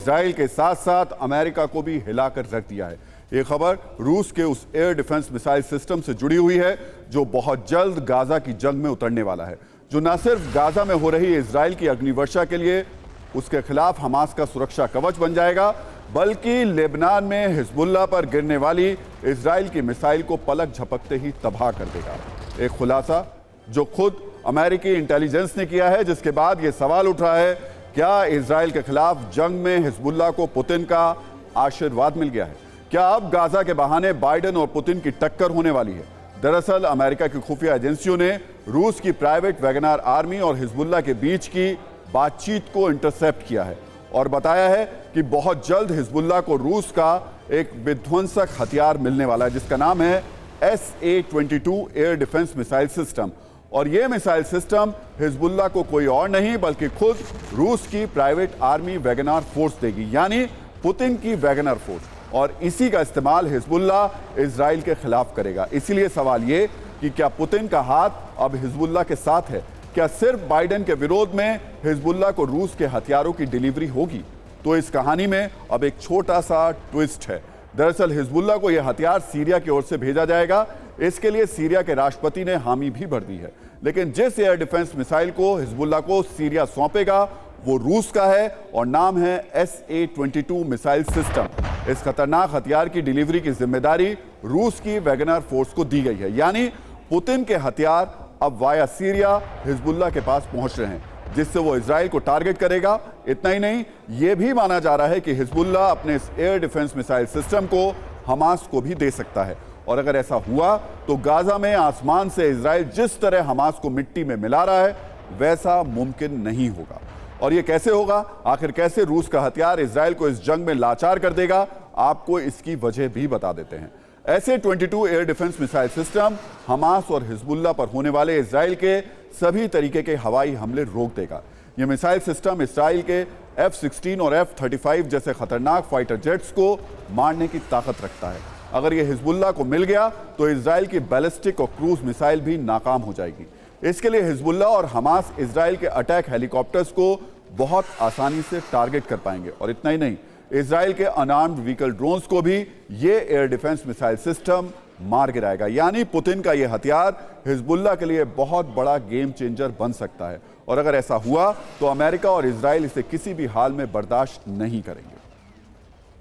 Israel के साथ साथ अमेरिका को भी हिलाकर रख दिया है। ये खबर रूस के उस एयर डिफेंस मिसाइल सिस्टम से जुड़ी हुई है जो बहुत जल्द गाजा की जंग में उतरने वाला है, जो न सिर्फ गाजा में हो रही इजराइल की अग्निवर्षा के लिए उसके खिलाफ हमास का सुरक्षा कवच बन जाएगा, बल्कि लेबनान में हिजबुल्लाह पर गिरने वाली इजराइल की मिसाइल को पलक झपकते ही तबाह कर देगा। एक खुलासा जो खुद अमेरिकी इंटेलिजेंस ने किया है, जिसके बाद यह सवाल उठ रहा है, क्या इजराइल के खिलाफ जंग में हिजबुल्लाह को पुतिन का आशीर्वाद मिल गया है? क्या अब गाजा के बहाने बाइडेन और पुतिन की टक्कर होने वाली है? दरअसल अमेरिका की खुफिया एजेंसियों ने रूस की प्राइवेट वैगनर आर्मी और हिजबुल्लाह के बीच की बातचीत को इंटरसेप्ट किया है और बताया है कि बहुत जल्द हिजबुल्लाह को रूस का एक विध्वंसक हथियार मिलने वाला है, जिसका नाम है SA-22 air defence missile system. और यह मिसाइल सिस्टम हिजबुल्लाह को कोई और नहीं बल्कि खुद रूस की प्राइवेट आर्मी वैगनर फोर्स देगी, यानी पुतिन की वैगनर फोर्स, और इसी का इस्तेमाल हिजबुल्लाह इजराइल के खिलाफ करेगा। इसीलिए सवाल ये कि क्या पुतिन का हाथ अब हिजबुल्लाह के साथ है? क्या सिर्फ बाइडेन के विरोध में हिजबुल्लाह को रूस के हथियारों की डिलीवरी होगी? तो इस कहानी में अब एक छोटा सा ट्विस्ट है। दरअसल हिजबुल्लाह को यह हथियार सीरिया की ओर से भेजा जाएगा। इसके लिए सीरिया के राष्ट्रपति ने हामी भी भर दी है, लेकिन जिस एयर डिफेंस मिसाइल को हिजबुल्लाह को सीरिया सौंपेगा वो रूस का है और नाम है SA-22 मिसाइल सिस्टम। इस खतरनाक हथियार की डिलीवरी की जिम्मेदारी रूस की वैगनर फोर्स को दी गई है, यानी पुतिन के हथियार अब वाया सीरिया हिजबुल्लाह के पास पहुंच रहे हैं, जिससे वो इजराइल को टारगेट करेगा। इतना ही नहीं, यह भी माना जा रहा है कि हिजबुल्लाह अपने इस एयर डिफेंस मिसाइल सिस्टम को हमास को भी दे सकता है, और अगर ऐसा हुआ तो गाजा में आसमान से इजराइल जिस तरह हमास को मिट्टी में मिला रहा है वैसा मुमकिन नहीं होगा। और यह कैसे होगा? आखिर कैसे रूस का हथियार इजराइल को इस जंग में लाचार कर देगा? आपको इसकी वजह भी बता देते हैं। SA-22 air defence missile system Hamas और हिजबुल्लाह पर होने वाले इजराइल के सभी तरीके के हवाई हमले रोक देगा। यह मिसाइल सिस्टम इजराइल के F-16 और F-35 जैसे खतरनाक फाइटर जेट्स को मारने की ताकत रखता है। अगर यह हिजबुल्लाह को मिल गया तो इजराइल की बैलिस्टिक और क्रूज मिसाइल भी नाकाम हो जाएगी। इसके लिए हिजबुल्लाह और हमास इजराइल के अटैक हेलीकॉप्टर्स को बहुत आसानी से टारगेट कर पाएंगे। और इतना ही नहीं, इजराइल के अनआर्म्ड व्हीकल ड्रोन्स को भी ये एयर डिफेंस मिसाइल सिस्टम मार गिराएगा। यानी पुतिन का यह हथियार हिजबुल्लाह के लिए बहुत बड़ा गेम चेंजर बन सकता है, और अगर ऐसा हुआ तो अमेरिका और इजराइल इसे किसी भी हाल में बर्दाश्त नहीं करेंगे।